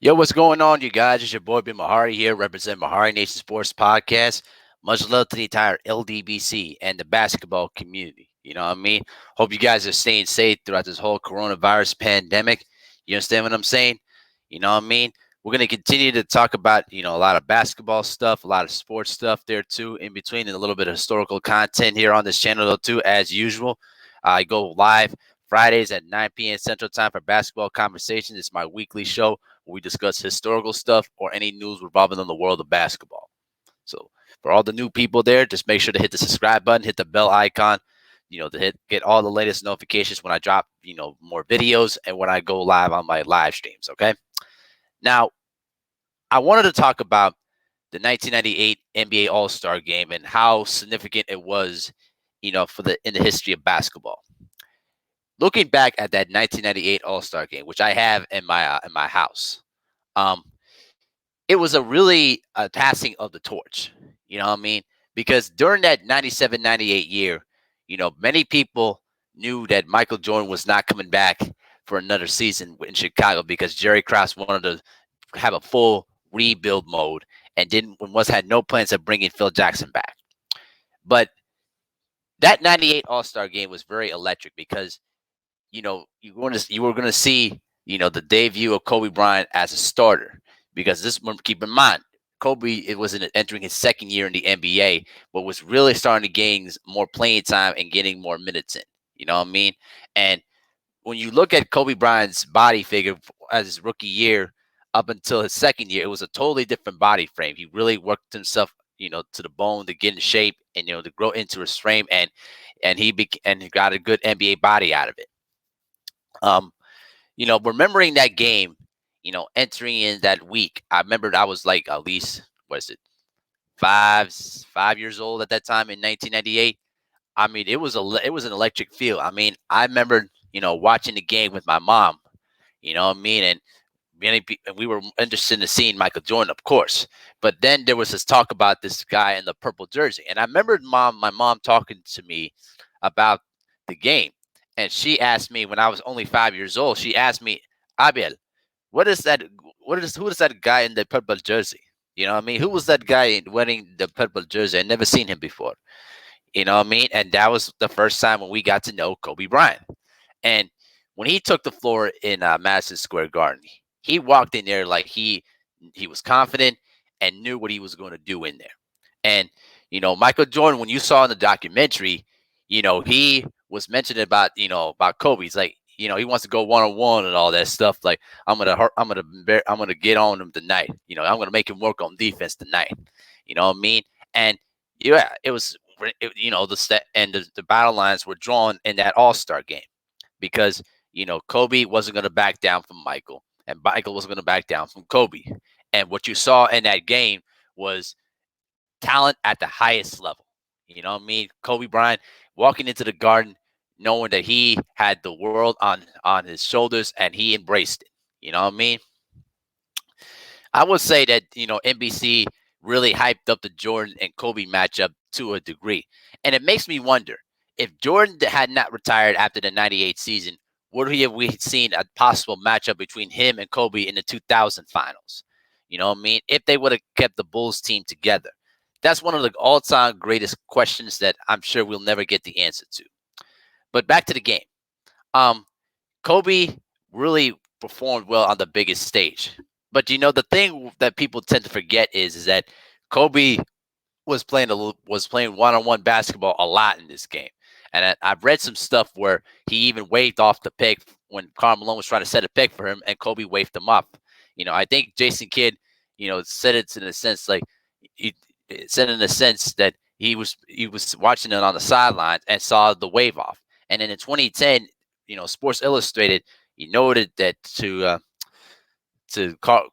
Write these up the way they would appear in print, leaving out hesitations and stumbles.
Yo, what's going on, you guys? It's your boy B Mahari here, representing Mahari Nation Sports Podcast. Much love to the entire LDBC and the basketball community. You know what I mean? Hope you guys are staying safe throughout this whole coronavirus pandemic. You understand what I'm saying? You know what I mean? We're going to continue to talk about, a lot of basketball stuff, a lot of sports stuff there too, in between, and a little bit of historical content here on this channel though too, as usual. I go live Fridays at 9 p.m. Central Time for basketball conversations. It's my weekly show where we discuss historical stuff or any news revolving in the world of basketball. So for all the new people there, just make sure to hit the subscribe button, hit the bell icon, to get all the latest notifications when I drop, more videos and when I go live on my live streams. Okay. Now, I wanted to talk about the 1998 NBA All-Star game and how significant it was, for the in the history of basketball. Looking back at that 1998 All-Star game, which I have in my house, um, it was a really a passing of the torch. You know what I mean? Because during that 97-98 year, many people knew that Michael Jordan was not coming back for another season in Chicago because Jerry Krause wanted to have a full rebuild mode and didn't was had no plans of bringing Phil Jackson back. But that 98 All-Star game was very electric because you were going to see the debut of Kobe Bryant as a starter because this one, keep in mind, Kobe it was entering his second year in the NBA, but was really starting to gain more playing time and getting more minutes in. You know what I mean? And when you look at Kobe Bryant's body figure as his rookie year up until his second year, it was a totally different body frame. He really worked himself, to the bone to get in shape and to grow into his frame, and he got a good NBA body out of it. Um, remembering that game, entering in that week, I remembered I was like at least what is it, 5 years old at that time in 1998. I mean, it was an electric feel. I mean, I remember watching the game with my mom. You know what I mean, and we were interested in seeing Michael Jordan, of course. But then there was this talk about this guy in the purple jersey, and I remembered my mom talking to me about the game, and she asked me when I was only 5 years old. She asked me, Abel, what is that? Who is that guy in the purple jersey? You know what I mean? Who was that guy wearing the purple jersey? I never seen him before. You know what I mean? And that was the first time when we got to know Kobe Bryant. And when he took the floor in Madison Square Garden, he walked in there like he was confident and knew what he was going to do in there. And Michael Jordan, when you saw in the documentary, he was mentioning about Kobe. He's like, he wants to go 1-on-1 and all that stuff. Like, I'm gonna get on him tonight. I'm gonna make him work on defense tonight. You know what I mean? And yeah, it was the battle lines were drawn in that All-Star game because Kobe wasn't going to back down from Michael, and Michael wasn't going to back down from Kobe. And what you saw in that game was talent at the highest level. You know what I mean? Kobe Bryant walking into the Garden, knowing that he had the world on his shoulders, and he embraced it. You know what I mean? I would say that NBC really hyped up the Jordan and Kobe matchup to a degree, and it makes me wonder if Jordan had not retired after the '98 season, would we have seen a possible matchup between him and Kobe in the 2000 finals? You know what I mean? If they would have kept the Bulls team together, that's one of the all-time greatest questions that I'm sure we'll never get the answer to. But back to the game. Um, Kobe really performed well on the biggest stage. But the thing that people tend to forget is that Kobe was playing one-on-one basketball a lot in this game. And I've read some stuff where he even waved off the pick when Karl Malone was trying to set a pick for him, and Kobe waved him up. I think Jason Kidd, said it in a sense like he said in a sense that he was watching it on the sidelines and saw the wave off. And then in 2010, Sports Illustrated, he noted that to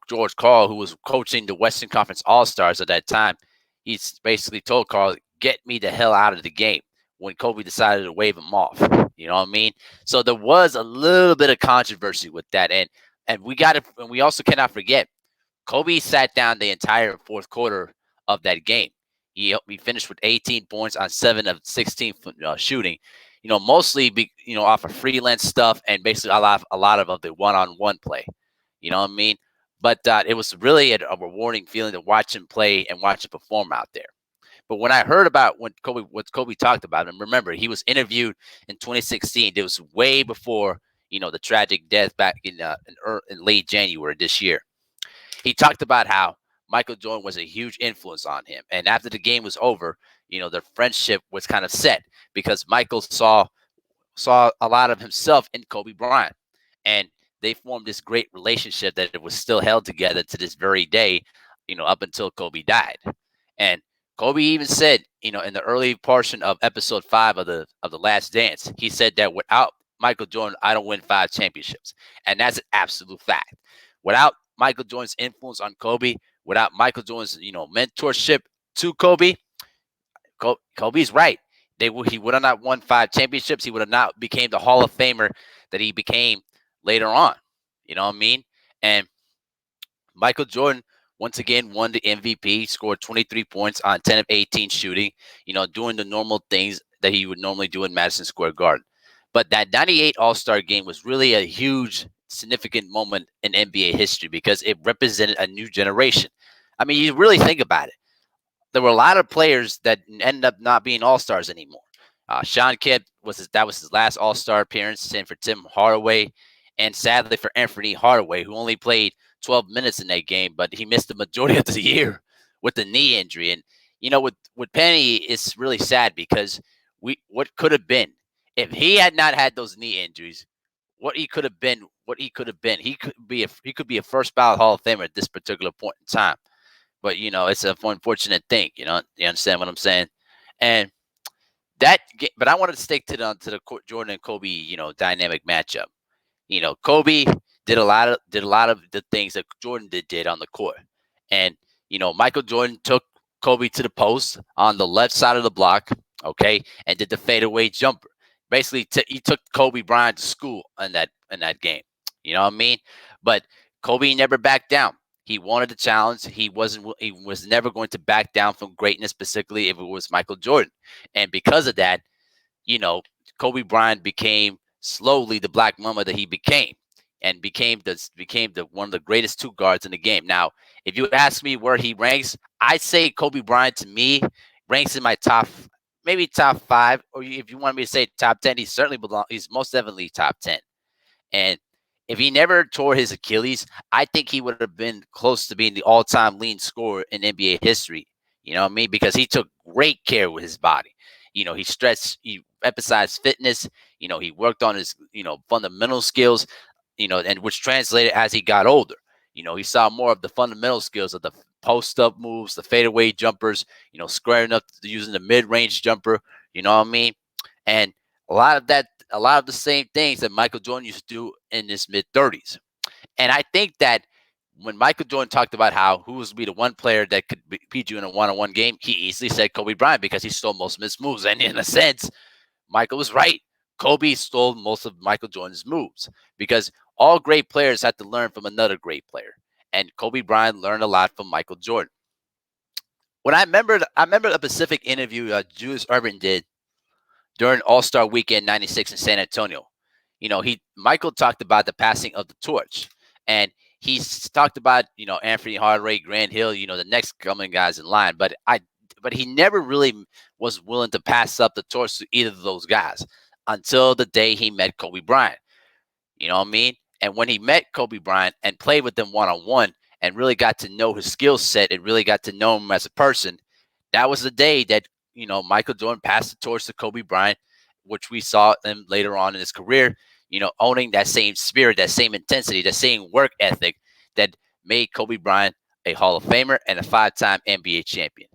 George Karl, who was coaching the Western Conference All Stars at that time, he's basically told Karl, "Get me the hell out of the game." When Kobe decided to wave him off, you know what I mean? So there was a little bit of controversy with that, and we also cannot forget Kobe sat down the entire fourth quarter of that game. He finished with 18 points on 7 of 16 shooting. Off of freelance stuff and basically a lot of the one-on-one play. You know what I mean? But it was really a rewarding feeling to watch him play and watch him perform out there. But when I heard about what Kobe talked about, and remember, he was interviewed in 2016. It was way before the tragic death back in late January this year. He talked about how Michael Jordan was a huge influence on him, and after the game was over, their friendship was kind of set because Michael saw a lot of himself in Kobe Bryant, and they formed this great relationship that it was still held together to this very day, up until Kobe died. And Kobe even said, in the early portion of episode 5 of the Last Dance, he said that without Michael Jordan, I don't win 5 championships, and that's an absolute fact. Without Michael Jordan's influence on Kobe, without Michael Jordan's mentorship to Kobe, Kobe's right. He would have not won 5 championships. He would have not became the Hall of Famer that he became later on. You know what I mean? And Michael Jordan once again won the MVP, scored 23 points on 10 of 18 shooting, doing the normal things that he would normally do in Madison Square Garden. But that 98 All-Star game was really a huge, significant moment in NBA history because it represented a new generation. I mean, you really think about it. There were a lot of players that ended up not being all-stars anymore. Sean Kidd that was his last all-star appearance, same for Tim Hardaway, and sadly for Anthony Hardaway, who only played 12 minutes in that game, but he missed the majority of the year with the knee injury. And with Penny, it's really sad because what could have been if he had not had those knee injuries, he could be a first ballot Hall of Famer at this particular point in time. But it's an unfortunate thing. You understand what I'm saying? And but I wanted to stick to the Jordan and Kobe, dynamic matchup. Kobe did a lot of the things that Jordan did on the court, and Michael Jordan took Kobe to the post on the left side of the block, okay, and did the fadeaway jumper. Basically, he took Kobe Bryant to school in that game. You know what I mean? But Kobe never backed down. He wanted the challenge. He was never going to back down from greatness, specifically if it was Michael Jordan. And because of that, you know, Kobe Bryant became slowly the black mamba that he became, and became the one of the greatest two guards in the game. Now, if you ask me where he ranks, I'd say Kobe Bryant to me ranks in my maybe top 5, or if you want me to say top 10, he's most definitely top 10. And if he never tore his Achilles, I think he would have been close to being the all-time leading scorer in NBA history. You know what I mean? Because he took great care with his body. He emphasized fitness. He worked on his, fundamental skills, and which translated as he got older. He saw more of the fundamental skills of the post-up moves, the fadeaway jumpers, squaring up using the mid-range jumper. You know what I mean? And a lot of the same things that Michael Jordan used to do in his mid-30s. And I think that when Michael Jordan talked about who was be the one player that could beat you in a one-on-one game, he easily said Kobe Bryant because he stole most of his moves. And in a sense, Michael was right. Kobe stole most of Michael Jordan's moves because all great players had to learn from another great player. And Kobe Bryant learned a lot from Michael Jordan. I remember a Pacific interview Julius Urban did during All-Star Weekend '96 in San Antonio. Michael talked about the passing of the torch, and he's talked about Anthony Hardaway, Grant Hill, the next coming guys in line. But he never really was willing to pass up the torch to either of those guys until the day he met Kobe Bryant. You know what I mean? And when he met Kobe Bryant and played with him one on one and really got to know his skill set and really got to know him as a person, that was the day that Michael Jordan passed the torch to Kobe Bryant, which we saw him later on in his career, owning that same spirit, that same intensity, that same work ethic that made Kobe Bryant a Hall of Famer and a 5-time NBA champion.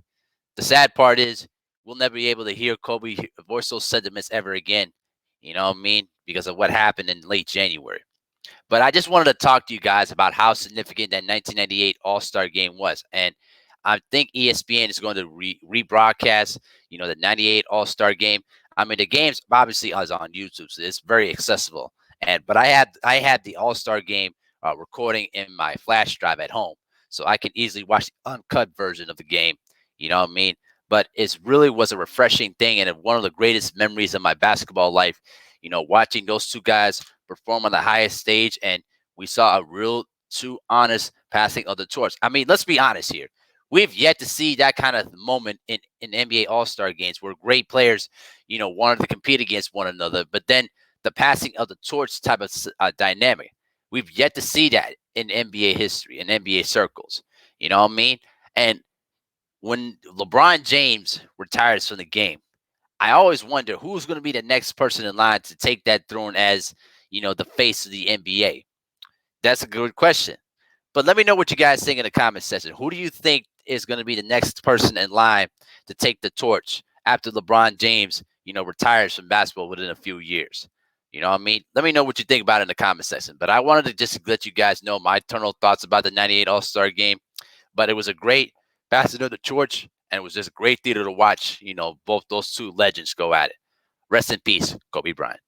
The sad part is we'll never be able to hear Kobe voice those sentiments ever again. You know what I mean? Because of what happened in late January. But I just wanted to talk to you guys about how significant that 1998 All-Star game was. And I think ESPN is going to rebroadcast, the 98 All-Star game. I mean, the game's obviously is on YouTube, so it's very accessible. But I had the All-Star game recording in my flash drive at home, so I can easily watch the uncut version of the game. You know what I mean? But it really was a refreshing thing and one of the greatest memories of my basketball life. Watching those two guys perform on the highest stage, and we saw a real, two honest passing of the torch. I mean, let's be honest here. We've yet to see that kind of moment in NBA All-Star games where great players, wanted to compete against one another, but then the passing of the torch type of dynamic. We've yet to see that in NBA history, in NBA circles. You know what I mean? And when LeBron James retires from the game, I always wonder who's going to be the next person in line to take that throne as, the face of the NBA. That's a good question. But let me know what you guys think in the comment section. Who do you think is going to be the next person in line to take the torch after LeBron James, retires from basketball within a few years? You know what I mean? Let me know what you think about it in the comment section. But I wanted to just let you guys know my eternal thoughts about the 98 All-Star game. But it was a great passing of the torch, and it was just a great theater to watch, both those two legends go at it. Rest in peace, Kobe Bryant.